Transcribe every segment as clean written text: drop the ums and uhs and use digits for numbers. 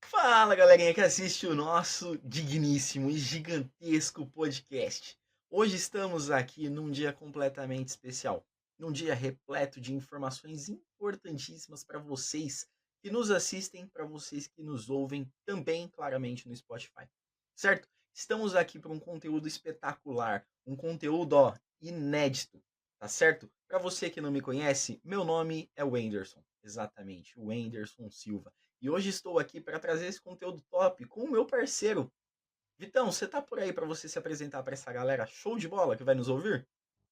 Fala, galerinha que assiste o nosso digníssimo e gigantesco podcast. Hoje estamos aqui num dia completamente especial, num dia repleto de informações importantíssimas para vocês que nos assistem, para vocês que nos ouvem também claramente no Spotify. Certo? Estamos aqui para um conteúdo espetacular, um conteúdo inédito, tá certo? Para você que não me conhece, meu nome é Wenderson, exatamente, Wenderson Silva. E hoje estou aqui para trazer esse conteúdo top com o meu parceiro. Vitão, você tá por aí para você se apresentar para essa galera show de bola que vai nos ouvir?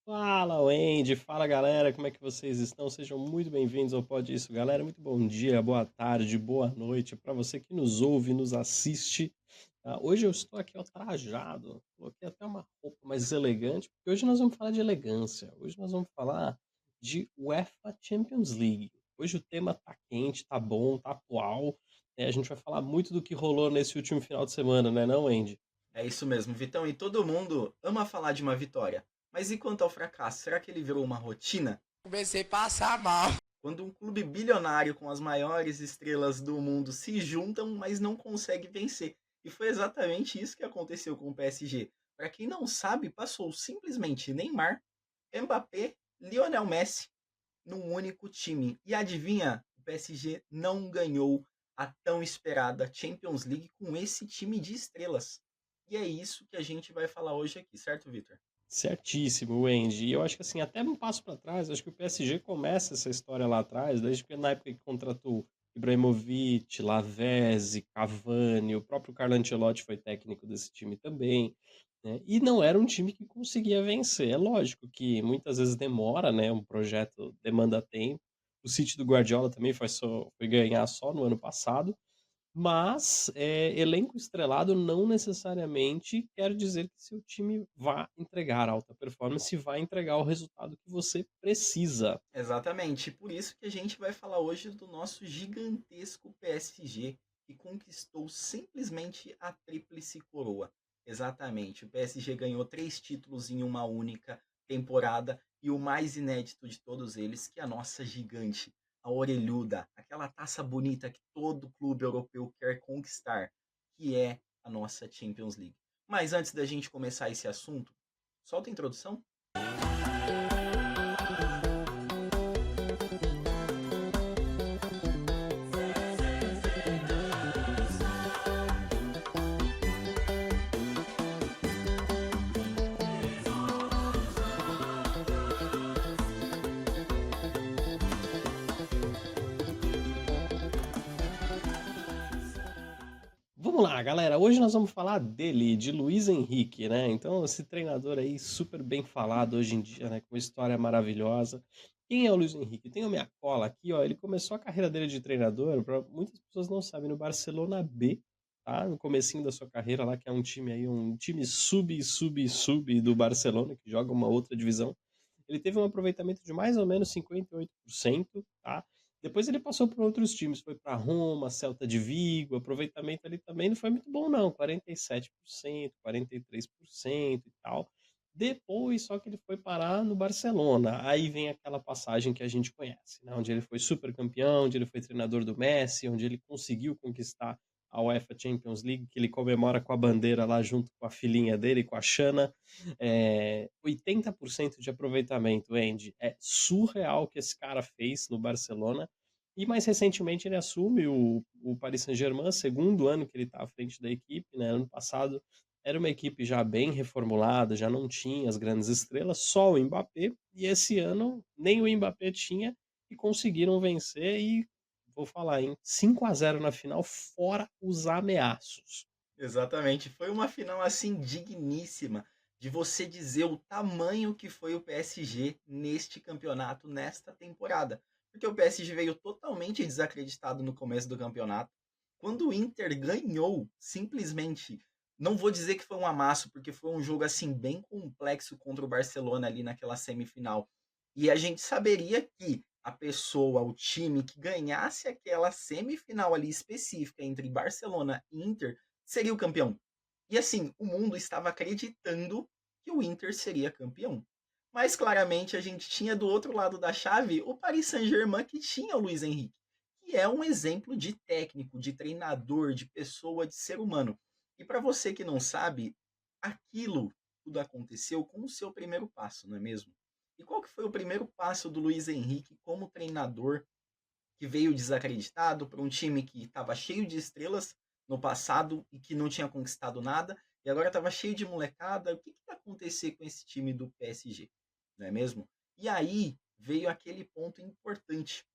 Fala, Wendy. Fala, galera. Como é que vocês estão? Sejam muito bem-vindos ao Pod Isso, galera. Muito bom dia, boa tarde, boa noite para você que nos ouve, nos assiste. Hoje eu estou aqui, ó, trajado. Coloquei até uma roupa mais elegante, porque hoje nós vamos falar de elegância. Hoje nós vamos falar de UEFA Champions League. Hoje o tema tá quente, tá bom, tá atual. A gente vai falar muito do que rolou nesse último final de semana, né, não, Wendy? É isso mesmo, Vitão, e todo mundo ama falar de uma vitória. Mas e quanto ao fracasso? Será que ele virou uma rotina? Comecei a passar mal. Quando um clube bilionário com as maiores estrelas do mundo se juntam, mas não consegue vencer. E foi exatamente isso que aconteceu com o PSG. Para quem não sabe, passou simplesmente Neymar, Mbappé, Lionel Messi num único time. E adivinha? O PSG não ganhou a tão esperada Champions League com esse time de estrelas. E é isso que a gente vai falar hoje aqui, certo, Victor? Certíssimo, Wendy. E eu acho que assim, até um passo para trás, acho que o PSG começa essa história lá atrás, desde que na época que contratou Ibrahimovic, Lavezzi, Cavani, o próprio Carlo Ancelotti foi técnico desse time também, né? E não era um time que conseguia vencer. É lógico que muitas vezes demora, né? Um projeto demanda tempo. O City do Guardiola também foi ganhar só no ano passado. Mas elenco estrelado não necessariamente quer dizer que seu time vá entregar alta performance e vai entregar o resultado que você precisa. Exatamente. Por isso que a gente vai falar hoje do nosso gigantesco PSG, que conquistou simplesmente a tríplice coroa. Exatamente. O PSG ganhou 3 títulos em uma única temporada e o mais inédito de todos eles, que é a nossa gigante, a orelhuda, aquela taça bonita que todo clube europeu quer conquistar, que é a nossa Champions League. Mas antes da gente começar esse assunto, solta a introdução. Vamos lá, galera. Hoje nós vamos falar dele, de Luiz Henrique, né? Então, esse treinador aí super bem falado hoje em dia, né? Com uma história maravilhosa. Quem é o Luiz Henrique? Tenho minha cola aqui, ó. Ele começou a carreira dele de treinador, para muitas pessoas não sabem, no Barcelona B, tá? No comecinho da sua carreira lá, que é um time aí, um time sub do Barcelona, que joga uma outra divisão. Ele teve um aproveitamento de mais ou menos 58%, tá? Depois ele passou por outros times, foi para Roma, Celta de Vigo, o aproveitamento ali também não foi muito bom não, 47%, 43% e tal. Depois só que ele foi parar no Barcelona. Aí vem aquela passagem que a gente conhece, né? Onde ele foi super campeão, onde ele foi treinador do Messi, onde ele conseguiu conquistar a UEFA Champions League, que ele comemora com a bandeira lá junto com a filhinha dele, com a Shana. 80% de aproveitamento, Andy. É surreal o que esse cara fez no Barcelona. E mais recentemente ele assume o Paris Saint-Germain, segundo ano que ele está à frente da equipe, né? Ano passado era uma equipe já bem reformulada, já não tinha as grandes estrelas, só o Mbappé, e esse ano nem o Mbappé tinha e conseguiram vencer e vou falar, em 5-0 na final, fora os ameaços. Exatamente, foi uma final assim digníssima de você dizer o tamanho que foi o PSG neste campeonato, nesta temporada. Porque o PSG veio totalmente desacreditado no começo do campeonato. Quando o Inter ganhou, simplesmente, não vou dizer que foi um amasso, porque foi um jogo assim bem complexo contra o Barcelona ali naquela semifinal. E a gente saberia que a pessoa, o time que ganhasse aquela semifinal ali específica entre Barcelona e Inter seria o campeão. E assim, o mundo estava acreditando que o Inter seria campeão. Mas claramente a gente tinha do outro lado da chave o Paris Saint-Germain que tinha o Luiz Henrique, que é um exemplo de técnico, de treinador, de pessoa, de ser humano. E para você que não sabe, aquilo tudo aconteceu com o seu primeiro passo, não é mesmo? E qual que foi o primeiro passo do Luiz Henrique como treinador que veio desacreditado para um time que estava cheio de estrelas no passado e que não tinha conquistado nada, e agora estava cheio de molecada? O que, que vai acontecer com esse time do PSG? Não é mesmo? E aí veio aquele ponto importante,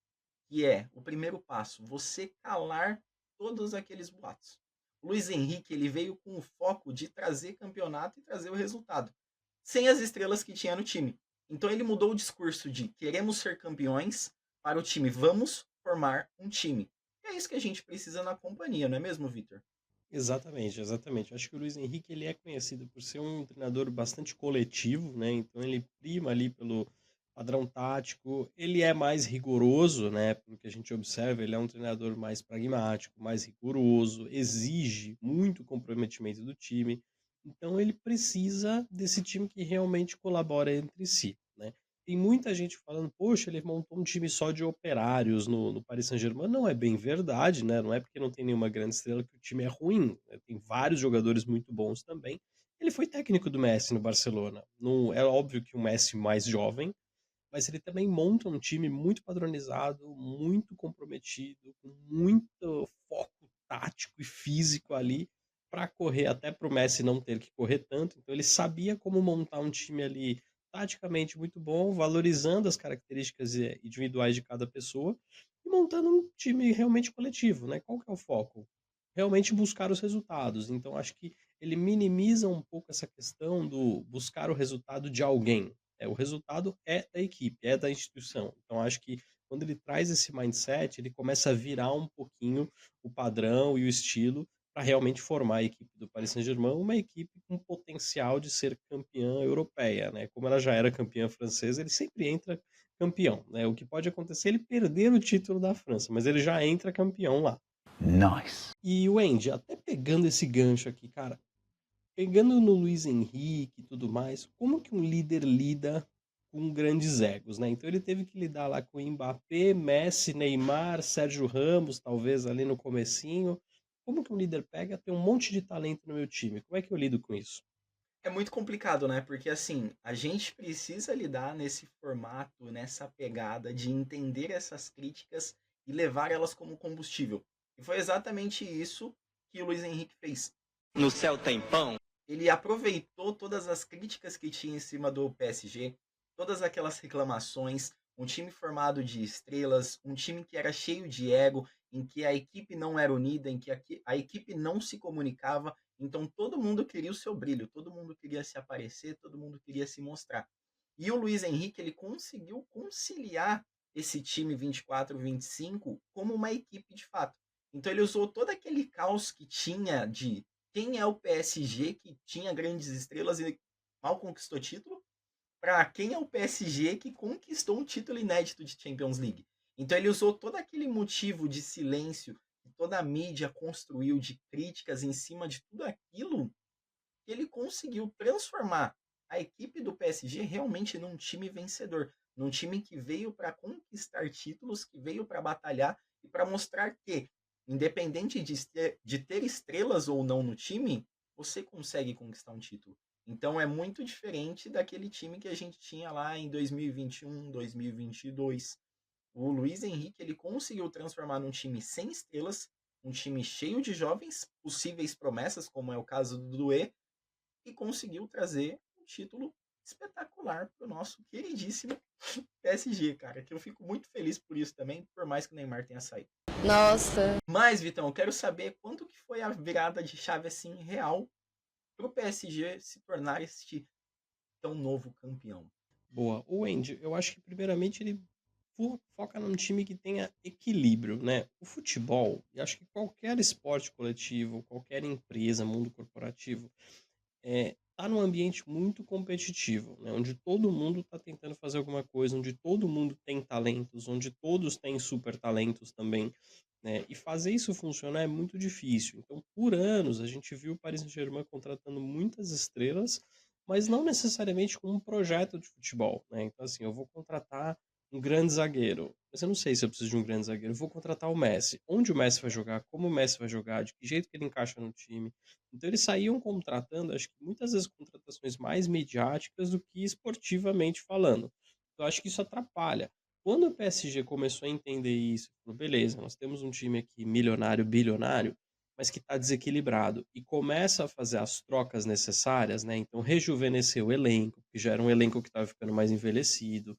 que é o primeiro passo, você calar todos aqueles boatos. O Luiz Henrique ele veio com o foco de trazer campeonato e trazer o resultado, sem as estrelas que tinha no time. Então ele mudou o discurso de queremos ser campeões para o time, vamos formar um time. E é isso que a gente precisa na companhia, não é mesmo, Vitor? Exatamente, exatamente. Acho que o Luiz Henrique ele é conhecido por ser um treinador bastante coletivo, né? Então ele prima ali pelo padrão tático, ele é mais rigoroso, né? Pelo que a gente observa, ele é um treinador mais pragmático, mais rigoroso, exige muito comprometimento do time. Então ele precisa desse time que realmente colabora entre si, né? Tem muita gente falando, poxa, ele montou um time só de operários no Paris Saint-Germain. Não é bem verdade, né? Não é porque não tem nenhuma grande estrela que o time é ruim, né? Tem vários jogadores muito bons também. Ele foi técnico do Messi no Barcelona. Não, é óbvio que o Messi mais jovem, mas ele também monta um time muito padronizado, muito comprometido, com muito foco tático e físico ali para correr, até para o Messi não ter que correr tanto. Então ele sabia como montar um time ali taticamente muito bom, valorizando as características individuais de cada pessoa e montando um time realmente coletivo, né? Qual que é o foco? Realmente buscar os resultados. Então acho que ele minimiza um pouco essa questão do buscar o resultado de alguém. O resultado é da equipe, é da instituição. Então acho que quando ele traz esse mindset, ele começa a virar um pouquinho o padrão e o estilo para realmente formar a equipe do Paris Saint-Germain, uma equipe com potencial de ser campeã europeia, né? Como ela já era campeã francesa, ele sempre entra campeão, né? O que pode acontecer é ele perder o título da França, mas ele já entra campeão lá. Nice. E o Andy, até pegando esse gancho aqui, cara, pegando no Luiz Henrique e tudo mais, como que um líder lida com grandes egos, né? Então ele teve que lidar lá com Mbappé, Messi, Neymar, Sérgio Ramos, talvez ali no comecinho. Como que um líder pega, tem um monte de talento no meu time? Como é que eu lido com isso? É muito complicado, né? Porque assim, a gente precisa lidar nesse formato, nessa pegada de entender essas críticas e levar elas como combustível. E foi exatamente isso que o Luiz Henrique fez. No céu tem pão? Ele aproveitou todas as críticas que tinha em cima do PSG, todas aquelas reclamações, um time formado de estrelas, um time que era cheio de ego, em que a equipe não era unida, em que a equipe não se comunicava, então todo mundo queria o seu brilho, todo mundo queria se aparecer, todo mundo queria se mostrar. E o Luiz Henrique ele conseguiu conciliar esse time 24-25 como uma equipe de fato. Então ele usou todo aquele caos que tinha de quem é o PSG que tinha grandes estrelas e mal conquistou título, para quem é o PSG que conquistou um título inédito de Champions League. Então ele usou todo aquele motivo de silêncio que toda a mídia construiu de críticas em cima de tudo aquilo, que ele conseguiu transformar a equipe do PSG realmente num time vencedor, num time que veio para conquistar títulos, que veio para batalhar e para mostrar que, independente de ter estrelas ou não no time, você consegue conquistar um título. Então é muito diferente daquele time que a gente tinha lá em 2021, 2022. O Luiz Henrique ele conseguiu transformar num time sem estrelas, um time cheio de jovens, possíveis promessas, como é o caso do Doué, e conseguiu trazer um título espetacular para o nosso queridíssimo PSG, cara. Que eu fico muito feliz por isso também, por mais que o Neymar tenha saído. Nossa. Mas, Vitão, eu quero saber quanto que foi a virada de chave assim real para o PSG se tornar este tão novo campeão. Boa. O Andy, eu acho que primeiramente ele foca num time que tenha equilíbrio, né? O futebol, e acho que qualquer esporte coletivo, qualquer empresa, mundo corporativo, tá num ambiente muito competitivo, né? Onde todo mundo está tentando fazer alguma coisa, onde todo mundo tem talentos, onde todos têm super talentos também, né? E fazer isso funcionar é muito difícil. Então, por anos, a gente viu o Paris Saint-Germain contratando muitas estrelas, mas não necessariamente com um projeto de futebol, né? Então, assim, eu vou contratar um grande zagueiro. Mas eu não sei se eu preciso de um grande zagueiro. Eu vou contratar o Messi. Onde o Messi vai jogar? Como o Messi vai jogar? De que jeito que ele encaixa no time? Então eles saíam contratando, acho que muitas vezes contratações mais midiáticas do que esportivamente falando. Então acho que isso atrapalha. Quando o PSG começou a entender isso, falou, beleza, nós temos um time aqui milionário, bilionário, mas que está desequilibrado, e começa a fazer as trocas necessárias, né? Então rejuvenescer o elenco, que já era um elenco que estava ficando mais envelhecido,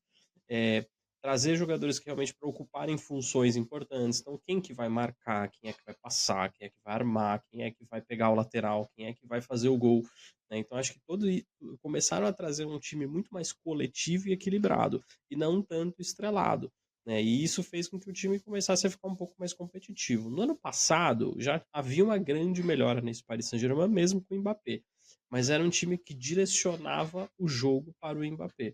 é, trazer jogadores que realmente para ocuparem funções importantes. Então, quem que vai marcar, quem é que vai passar, quem é que vai armar, quem é que vai pegar o lateral, quem é que vai fazer o gol. Né? Então, acho que começaram a trazer um time muito mais coletivo e equilibrado, e não tanto estrelado. Né? E isso fez com que o time começasse a ficar um pouco mais competitivo. No ano passado, já havia uma grande melhora nesse Paris Saint-Germain, mesmo com o Mbappé. Mas era um time que direcionava o jogo para o Mbappé.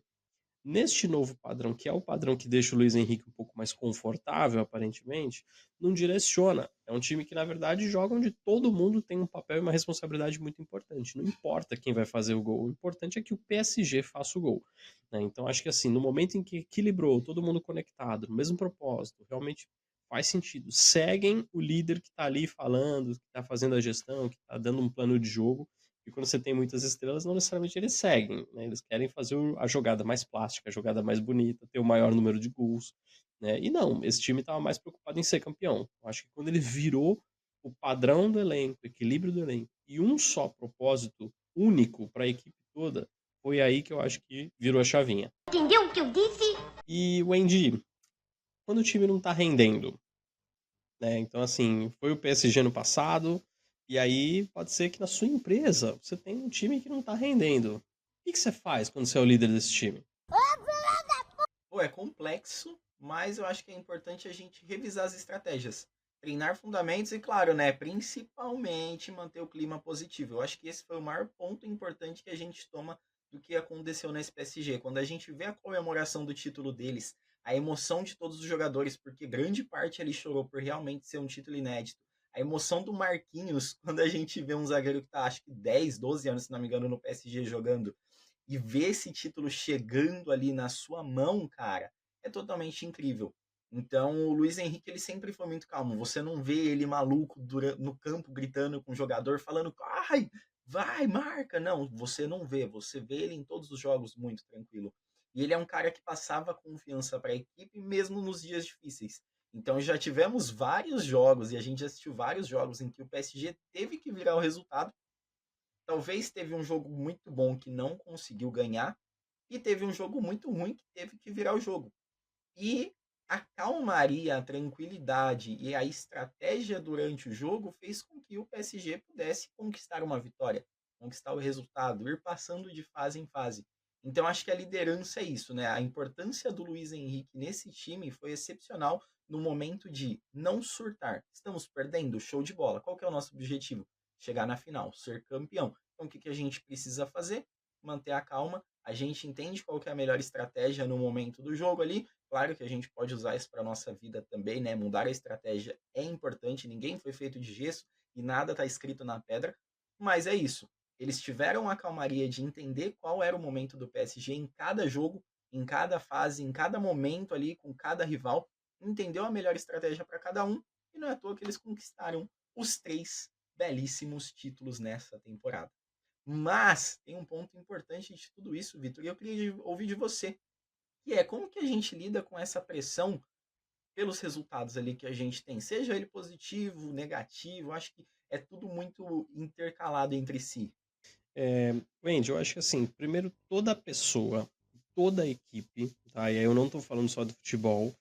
Neste novo padrão, que é o padrão que deixa o Luiz Henrique um pouco mais confortável, aparentemente, não direciona. É um time que, na verdade, joga onde todo mundo tem um papel e uma responsabilidade muito importante. Não importa quem vai fazer o gol, o importante é que o PSG faça o gol. Né? Então, acho que assim, no momento em que equilibrou, todo mundo conectado, no mesmo propósito, realmente faz sentido. Seguem o líder que está ali falando, que está fazendo a gestão, que está dando um plano de jogo. E quando você tem muitas estrelas, não necessariamente eles seguem, né? Eles querem fazer a jogada mais plástica, a jogada mais bonita, ter o maior número de gols, né? E não, esse time estava mais preocupado em ser campeão. Eu acho que quando ele virou o padrão do elenco, o equilíbrio do elenco, e um só propósito único para a equipe toda, foi aí que eu acho que virou a chavinha. Entendeu o que eu disse? E o Andy, quando o time não tá rendendo, né? Então, assim, foi o PSG no passado, e aí pode ser que na sua empresa você tem um time que não tá rendendo. O que você faz quando você é o líder desse time? Pô, é complexo, mas eu acho que é importante a gente revisar as estratégias. Treinar fundamentos e, claro, né, principalmente manter o clima positivo. Eu acho que esse foi o maior ponto importante que a gente toma do que aconteceu nesse PSG. Quando a gente vê a comemoração do título deles, a emoção de todos os jogadores, porque grande parte ali chorou por realmente ser um título inédito. A emoção do Marquinhos, quando a gente vê um zagueiro que tá, acho que 10, 12 anos, se não me engano, no PSG jogando, e ver esse título chegando ali na sua mão, cara, é totalmente incrível. Então, o Luiz Henrique, ele sempre foi muito calmo. Você não vê ele maluco no campo gritando com o jogador, falando, ai, vai, marca. Não, você não vê. Você vê ele em todos os jogos muito tranquilo. E ele é um cara que passava confiança para a equipe mesmo nos dias difíceis. Então, já tivemos vários jogos e a gente assistiu vários jogos em que o PSG teve que virar o resultado. Talvez teve um jogo muito bom que não conseguiu ganhar e teve um jogo muito ruim que teve que virar o jogo. E a calmaria, a tranquilidade e a estratégia durante o jogo fez com que o PSG pudesse conquistar uma vitória, conquistar o resultado, ir passando de fase em fase. Então acho que a liderança é isso, né? A importância do Luiz Henrique nesse time foi excepcional no momento de não surtar. Estamos perdendo, show de bola. Qual que é o nosso objetivo? Chegar na final, ser campeão. Então o que, que a gente precisa fazer? Manter a calma. A gente entende qual que é a melhor estratégia no momento do jogo ali. Claro que a gente pode usar isso para nossa vida também, né? Mudar a estratégia é importante. Ninguém foi feito de gesso e nada está escrito na pedra. Mas é isso. Eles tiveram a calmaria de entender qual era o momento do PSG em cada jogo, em cada fase, em cada momento ali, com cada rival. Entendeu a melhor estratégia para cada um. E não é à toa que eles conquistaram os 3 belíssimos títulos nessa temporada. Mas tem um ponto importante de tudo isso, Vitor, e eu queria ouvir de você, que é como que a gente lida com essa pressão pelos resultados ali que a gente tem, seja ele positivo, negativo, acho que é tudo muito intercalado entre si. Wendy, eu acho que assim, primeiro toda pessoa, toda equipe, tá? E aí eu não tô falando só do futebol,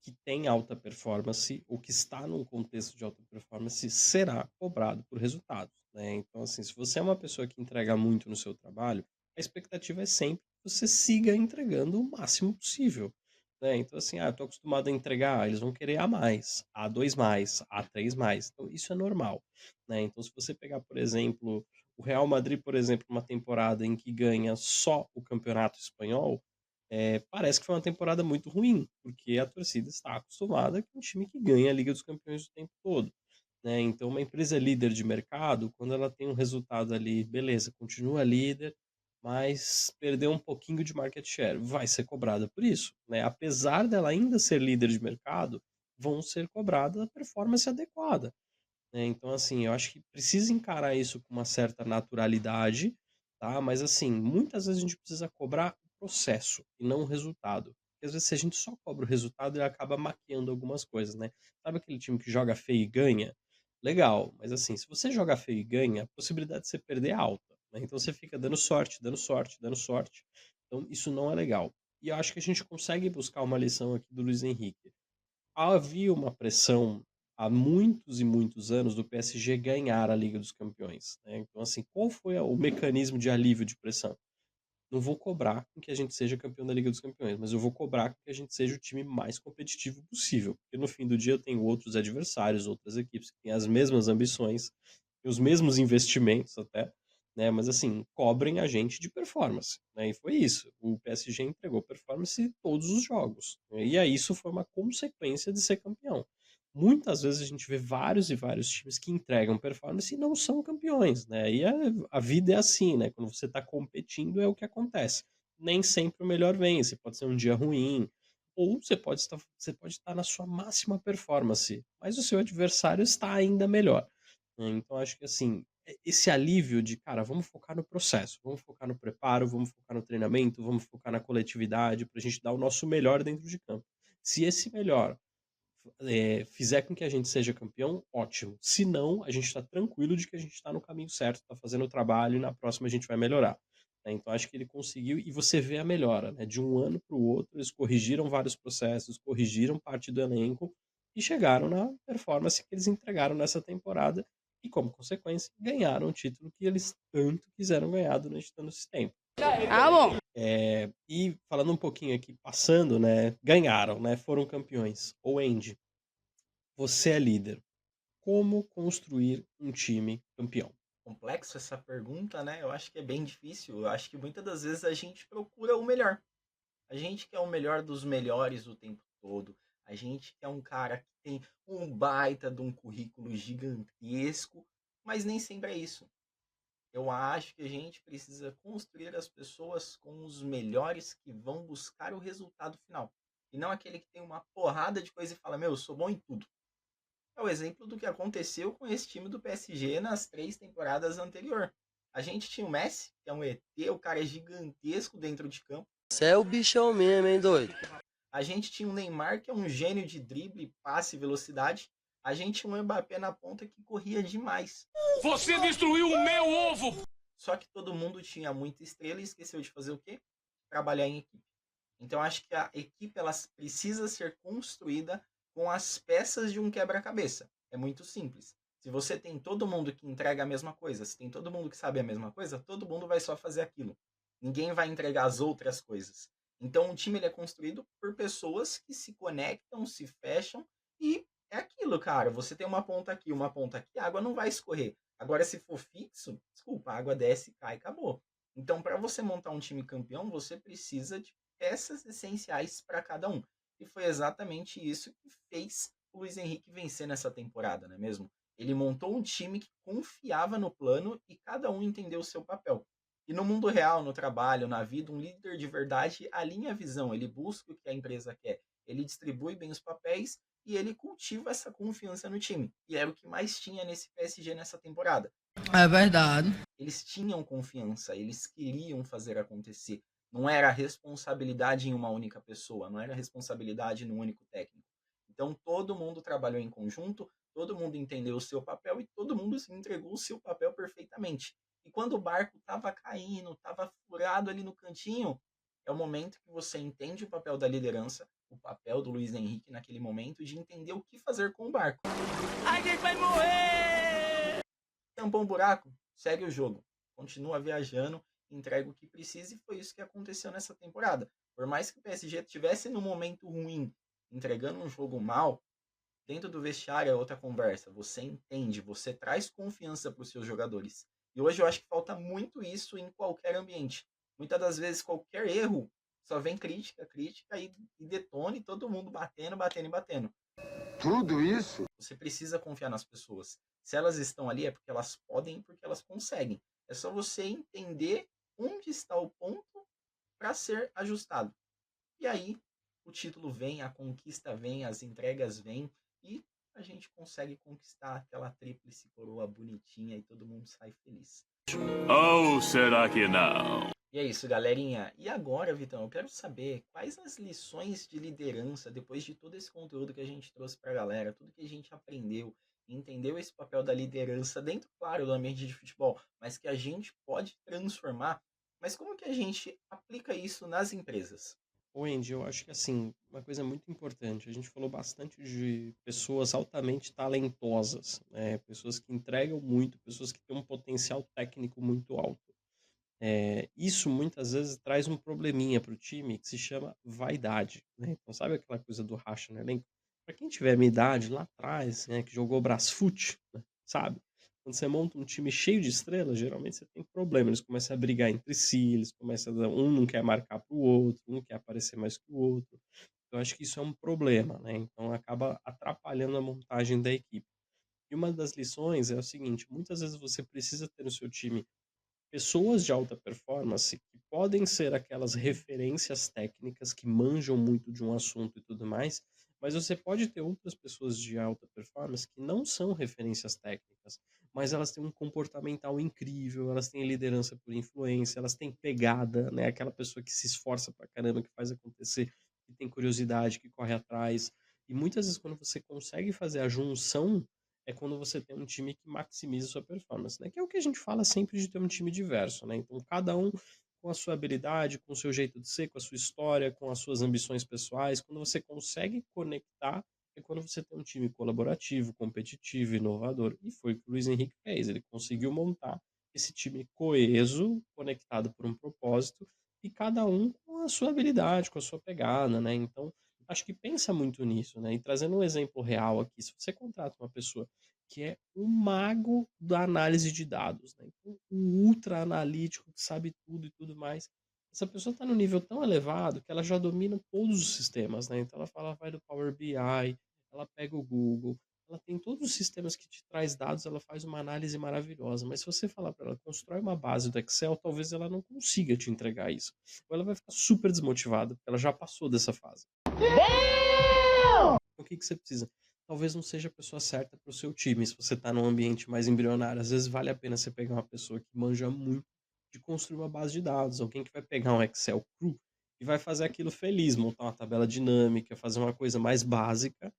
que tem alta performance, ou que está num contexto de alta performance, será cobrado por resultados, né? Então, assim, se você é uma pessoa que entrega muito no seu trabalho, a expectativa é sempre que você siga entregando o máximo possível, né? Então, assim, eu tô acostumado a entregar, eles vão querer A mais, A2 mais, A3 mais. Então, isso é normal, né? Então, se você pegar, por exemplo, o Real Madrid, por exemplo, uma temporada em que ganha só o campeonato espanhol, parece que foi uma temporada muito ruim, porque a torcida está acostumada com um time que ganha a Liga dos Campeões o tempo todo. Né? Então, uma empresa líder de mercado, quando ela tem um resultado ali, beleza, continua líder, mas perdeu um pouquinho de market share. Vai ser cobrada por isso, né? Apesar dela ainda ser líder de mercado, vão ser cobradas a performance adequada, né? Então, assim, eu acho que precisa encarar isso com uma certa naturalidade, tá? Mas, assim, muitas vezes a gente precisa cobrar o processo e não o resultado. Porque às vezes, se a gente só cobra o resultado, ele acaba maquiando algumas coisas, né? Sabe aquele time que joga feio e ganha? Legal, mas assim, se você joga feio e ganha, a possibilidade de você perder é alta, né? Então você fica dando sorte, dando sorte, dando sorte. Então isso não é legal. E eu acho que a gente consegue buscar uma lição aqui do Luiz Henrique. Havia uma pressão há muitos e muitos anos do PSG ganhar a Liga dos Campeões, né? Então, assim, qual foi o mecanismo de alívio de pressão? Não vou cobrar com que a gente seja campeão da Liga dos Campeões, mas eu vou cobrar com que a gente seja o time mais competitivo possível. Porque no fim do dia eu tenho outros adversários, outras equipes que têm as mesmas ambições, os mesmos investimentos até, né? Mas assim, cobrem a gente de performance, né? E foi isso. O PSG entregou performance em todos os jogos, né? E aí isso foi uma consequência de ser campeão. Muitas vezes a gente vê vários e vários times que entregam performance e não são campeões, né? E a vida é assim, né? Quando você está competindo é o que acontece. Nem sempre o melhor vence, pode ser um dia ruim, ou você pode estar na sua máxima performance, mas o seu adversário está ainda melhor, né? Então acho que assim, esse alívio de, cara, vamos focar no processo, vamos focar no preparo, vamos focar no treinamento, vamos focar na coletividade, para a gente dar o nosso melhor dentro de campo. Se esse melhor fizer com que a gente seja campeão, ótimo. Se não, a gente está tranquilo de que a gente está no caminho certo, está fazendo o trabalho e na próxima a gente vai melhorar, né? Então acho que ele conseguiu e você vê a melhora, né? De um ano para o outro, eles corrigiram vários processos, corrigiram parte do elenco e chegaram na performance que eles entregaram nessa temporada e, como consequência, ganharam o título que eles tanto quiseram ganhar durante todo esse tempo. Ah, bom. E falando um pouquinho aqui, passando, né? Ganharam, né? Foram campeões. Ou Andy, você é líder. Como construir um time campeão? Complexo essa pergunta, né? Eu acho que é bem difícil. Eu acho que muitas das vezes a gente procura o melhor. A gente quer o melhor dos melhores o tempo todo. A gente quer um cara que tem um baita de um currículo gigantesco, mas nem sempre é isso. Eu acho que a gente precisa construir as pessoas com os melhores que vão buscar o resultado final. E não aquele que tem uma porrada de coisa e fala, meu, eu sou bom em tudo. É o exemplo do que aconteceu com esse time do PSG nas 3 temporadas anteriores. A gente tinha o Messi, que é um ET, o cara é gigantesco dentro de campo. Você é o bichão mesmo, hein, doido? A gente tinha o Neymar, que é um gênio de drible, passe e velocidade. A gente tinha o Mbappé na ponta que corria demais. Você destruiu o meu ovo! Só que todo mundo tinha muita estrela e esqueceu de fazer o quê? Trabalhar em equipe. Então acho que a equipe ela precisa ser construída com as peças de um quebra-cabeça. É muito simples. Se você tem todo mundo que entrega a mesma coisa, se tem todo mundo que sabe a mesma coisa, todo mundo vai só fazer aquilo. Ninguém vai entregar as outras coisas. Então o time ele é construído por pessoas que se conectam, se fecham e é aquilo, cara. Você tem uma ponta aqui, a água não vai escorrer. Agora se for fixo, desculpa, a água desce, cai, acabou. Então para você montar um time campeão, você precisa de peças essenciais para cada um. E foi exatamente isso que fez o Luiz Henrique vencer nessa temporada, não é mesmo? Ele montou um time que confiava no plano e cada um entendeu o seu papel. E no mundo real, no trabalho, na vida, um líder de verdade alinha a visão, ele busca o que a empresa quer, ele distribui bem os papéis e ele cultiva essa confiança no time. E era o que mais tinha nesse PSG nessa temporada. É verdade. Eles tinham confiança, eles queriam fazer acontecer. Não era responsabilidade em uma única pessoa, não era responsabilidade num único técnico. Então todo mundo trabalhou em conjunto, todo mundo entendeu o seu papel e todo mundo se entregou o seu papel perfeitamente. E quando o barco estava caindo, estava furado ali no cantinho, é o momento que você entende o papel da liderança, o papel do Luiz Henrique naquele momento de entender o que fazer com o barco. Alguém vai morrer! Tampou um buraco, segue o jogo, continua viajando, entrega o que precisa e foi isso que aconteceu nessa temporada. Por mais que o PSG estivesse num momento ruim, entregando um jogo mal, dentro do vestiário é outra conversa. Você entende, você traz confiança para os seus jogadores. E hoje eu acho que falta muito isso em qualquer ambiente. Muitas das vezes qualquer erro só vem crítica e detona e todo mundo batendo. Tudo isso? Você precisa confiar nas pessoas. Se elas estão ali é porque elas podem e porque elas conseguem. É só você entender onde está o ponto para ser ajustado. E aí o título vem, a conquista vem, as entregas vêm e a gente consegue conquistar aquela tríplice coroa bonitinha e todo mundo sai feliz. Ou será que não? E é isso, galerinha. E agora, Vitão, eu quero saber quais as lições de liderança, depois de todo esse conteúdo que a gente trouxe para a galera, tudo que a gente aprendeu, entendeu esse papel da liderança dentro, claro, do ambiente de futebol, mas que a gente pode transformar. Mas como que a gente aplica isso nas empresas? Andy, eu acho que assim, uma coisa muito importante, a gente falou bastante de pessoas altamente talentosas, né? Pessoas que entregam muito, pessoas que têm um potencial técnico muito alto. Isso muitas vezes traz um probleminha para o time que se chama vaidade, né? Então, sabe aquela coisa do racha no elenco? Para quem tiver a minha idade lá atrás, né, que jogou Brasfoot, né, sabe? Quando você monta um time cheio de estrelas, geralmente você tem problema. Eles começam a brigar entre si, eles começam um não quer marcar para o outro, um quer aparecer mais que o outro. Eu acho que isso é um problema, né? Então acaba atrapalhando a montagem da equipe. E uma das lições é o seguinte: muitas vezes você precisa ter no seu time pessoas de alta performance que podem ser aquelas referências técnicas que manjam muito de um assunto e tudo mais, mas você pode ter outras pessoas de alta performance que não são referências técnicas, mas elas têm um comportamental incrível, elas têm liderança por influência, elas têm pegada, né? Aquela pessoa que se esforça pra caramba, que faz acontecer, que tem curiosidade, que corre atrás. E muitas vezes quando você consegue fazer a junção é quando você tem um time que maximiza sua performance, né? Que é o que a gente fala sempre de ter um time diverso, né? Então, cada um com a sua habilidade, com o seu jeito de ser, com a sua história, com as suas ambições pessoais, quando você consegue conectar, é quando você tem um time colaborativo, competitivo, inovador. E foi o que o Luiz Henrique fez. Ele conseguiu montar esse time coeso, conectado por um propósito, e cada um com a sua habilidade, com a sua pegada, né? Então, acho que pensa muito nisso, né? E trazendo um exemplo real aqui, se você contrata uma pessoa que é um mago da análise de dados, né? Então, um ultra analítico que sabe tudo e tudo mais, essa pessoa está no nível tão elevado que ela já domina todos os sistemas, né? Então ela fala, vai do Power BI, ela pega o Google, ela tem todos os sistemas que te traz dados, ela faz uma análise maravilhosa. Mas se você falar para ela, constrói uma base do Excel, talvez ela não consiga te entregar isso. Ou ela vai ficar super desmotivada, porque ela já passou dessa fase. Então, o que você precisa? Talvez não seja a pessoa certa para o seu time. Se você está num ambiente mais embrionário, às vezes vale a pena você pegar uma pessoa que manja muito de construir uma base de dados, alguém que vai pegar um Excel cru e vai fazer aquilo feliz, montar uma tabela dinâmica, fazer uma coisa mais básica,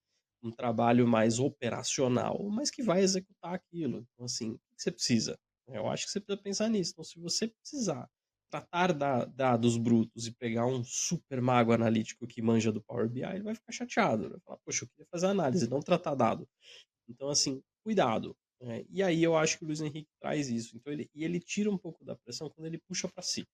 um trabalho mais operacional, mas que vai executar aquilo. Então, assim, o que você precisa? Eu acho que você precisa pensar nisso. Então, se você precisar tratar dados brutos e pegar um super mago analítico que manja do Power BI, ele vai ficar chateado. Ele vai falar, poxa, eu queria fazer análise, não tratar dado. Então, assim, cuidado. Né? E aí eu acho que o Luiz Henrique traz isso. Então, ele tira um pouco da pressão quando ele puxa para si.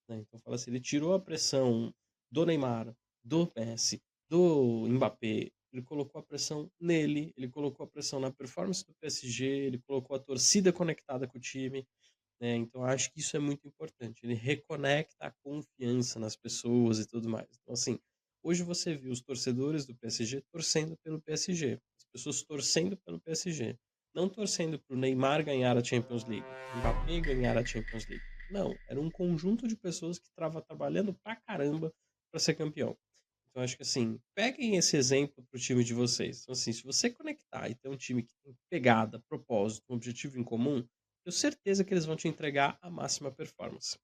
Né? Então, fala assim, ele tirou a pressão do Neymar, do Messi, do Mbappé, ele colocou a pressão nele, ele colocou a pressão na performance do PSG, ele colocou a torcida conectada com o time, né? Então acho que isso é muito importante. Ele reconecta a confiança nas pessoas e tudo mais. Então, assim, hoje você viu os torcedores do PSG torcendo pelo PSG, as pessoas torcendo pelo PSG, não torcendo para o Neymar ganhar a Champions League, Mbappé ganhar a Champions League. Não, era um conjunto de pessoas que estava trabalhando pra caramba para ser campeão. Então acho que assim, peguem esse exemplo pro time de vocês. Então assim, se você conectar e ter um time que tem pegada, propósito, um objetivo em comum, tenho certeza que eles vão te entregar a máxima performance.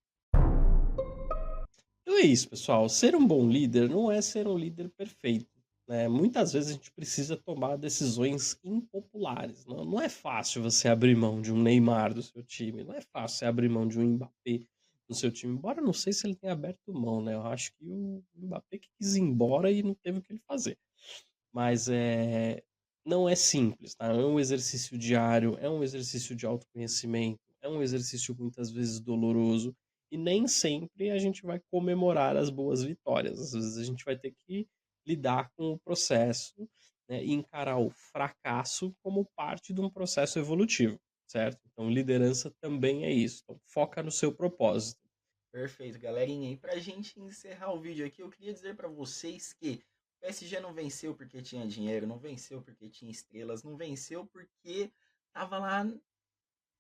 Então é isso, pessoal. Ser um bom líder não é ser um líder perfeito. Né? Muitas vezes a gente precisa tomar decisões impopulares. Não é fácil você abrir mão de um Neymar do seu time. Não é fácil você abrir mão de um Mbappé no seu time. Embora eu não sei se ele tenha aberto mão, né? Eu acho que o Mbappé que quis ir embora e não teve o que ele fazer. Mas não é simples, tá? É um exercício diário, é um exercício de autoconhecimento, é um exercício muitas vezes doloroso e nem sempre a gente vai comemorar as boas vitórias. Às vezes a gente vai ter que lidar com o processo, né, e encarar o fracasso como parte de um processo evolutivo, certo? Então liderança também é isso. Então, foca no seu propósito. Perfeito, galerinha. E pra gente encerrar o vídeo aqui, eu queria dizer pra vocês que o PSG não venceu porque tinha dinheiro, não venceu porque tinha estrelas, não venceu porque tava lá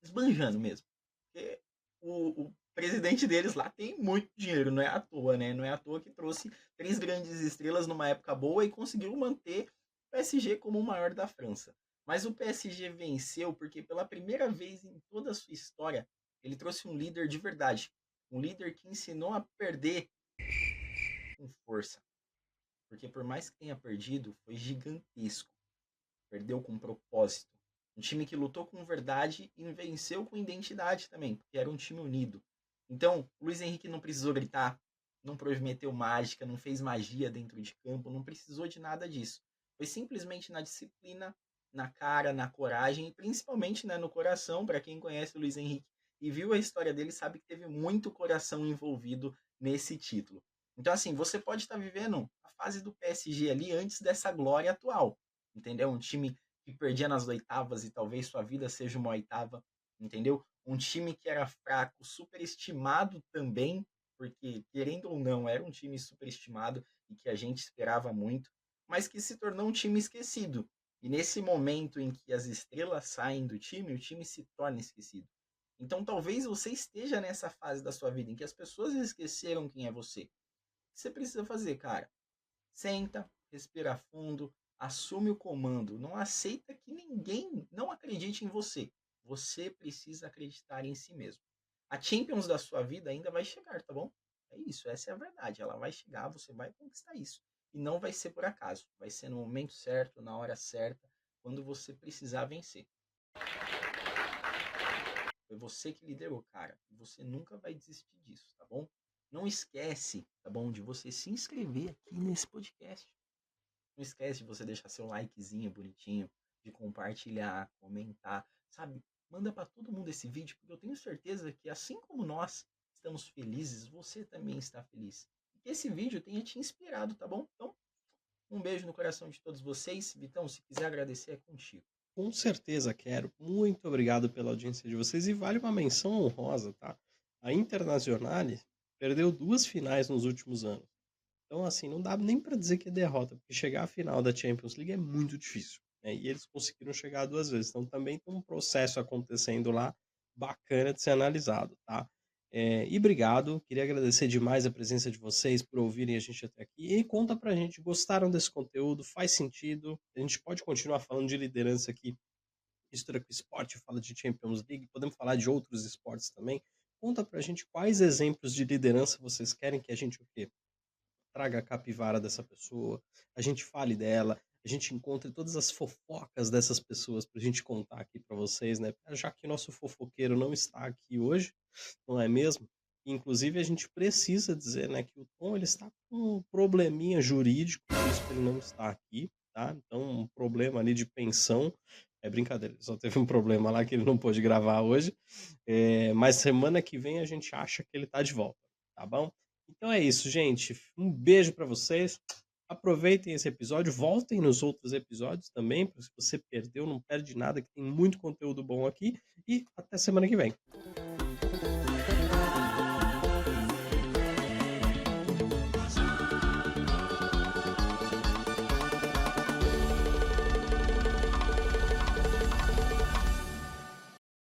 esbanjando mesmo. Porque o presidente deles lá tem muito dinheiro, não é à toa, né? Não é à toa que trouxe 3 grandes estrelas numa época boa e conseguiu manter o PSG como o maior da França. Mas o PSG venceu porque pela primeira vez em toda a sua história, ele trouxe um líder de verdade. Um líder que ensinou a perder com força. Porque por mais que tenha perdido, foi gigantesco. Perdeu com propósito. Um time que lutou com verdade e venceu com identidade também, porque era um time unido. Então, o Luiz Henrique não precisou gritar, não prometeu mágica, não fez magia dentro de campo, não precisou de nada disso. Foi simplesmente na disciplina, na cara, na coragem e principalmente, né, no coração. Para quem conhece o Luiz Henrique e viu a história dele, sabe que teve muito coração envolvido nesse título. Então, assim, você pode estar vivendo a fase do PSG ali antes dessa glória atual, entendeu? Um time que perdia nas oitavas e talvez sua vida seja uma oitava, entendeu? Um time que era fraco, superestimado também, porque, querendo ou não, era um time superestimado e que a gente esperava muito, mas que se tornou um time esquecido. E nesse momento em que as estrelas saem do time, o time se torna esquecido. Então talvez você esteja nessa fase da sua vida em que as pessoas esqueceram quem é você. O que você precisa fazer, cara? Senta, respira fundo, assume o comando. Não aceita que ninguém não acredite em você. Você precisa acreditar em si mesmo. A Champions da sua vida ainda vai chegar, tá bom? É isso, essa é a verdade. Ela vai chegar, você vai conquistar isso. E não vai ser por acaso. Vai ser no momento certo, na hora certa, quando você precisar vencer. Foi você que liderou, cara. E você nunca vai desistir disso, tá bom? Não esquece, tá bom, de você se inscrever aqui nesse podcast. Não esquece de você deixar seu likezinho bonitinho, de compartilhar, comentar, sabe? Manda para todo mundo esse vídeo, porque eu tenho certeza que assim como nós estamos felizes, você também está feliz. E que esse vídeo tenha te inspirado, tá bom? Então, um beijo no coração de todos vocês. Vitão, se quiser agradecer, é contigo. Com certeza quero. Muito obrigado pela audiência de vocês. E vale uma menção honrosa, tá? A Internazionale perdeu 2 finais nos últimos anos. Então, assim, não dá nem para dizer que é derrota, porque chegar à final da Champions League é muito difícil, né? E eles conseguiram chegar 2 vezes. Então, também tem um processo acontecendo lá bacana de ser analisado, tá? E obrigado. Queria agradecer demais a presença de vocês por ouvirem a gente até aqui. E conta pra gente, gostaram desse conteúdo? Faz sentido? A gente pode continuar falando de liderança aqui. Mistura com esporte, fala de Champions League, podemos falar de outros esportes também. Conta pra gente quais exemplos de liderança vocês querem que a gente o quê? Traga a capivara dessa pessoa, a gente fale dela, a gente encontre todas as fofocas dessas pessoas pra gente contar aqui pra vocês, né? Já que nosso fofoqueiro não está aqui hoje, não é mesmo? Inclusive a gente precisa dizer, né, que o Tom ele está com um probleminha jurídico, por isso que ele não está aqui, tá? Então um problema ali de pensão, é brincadeira, só teve um problema lá que ele não pôde gravar hoje, mas semana que vem a gente acha que ele tá de volta, tá bom? Então é isso, gente. Um beijo pra vocês. Aproveitem esse episódio, voltem nos outros episódios também, porque se você perdeu, não perde nada, que tem muito conteúdo bom aqui. E até semana que vem.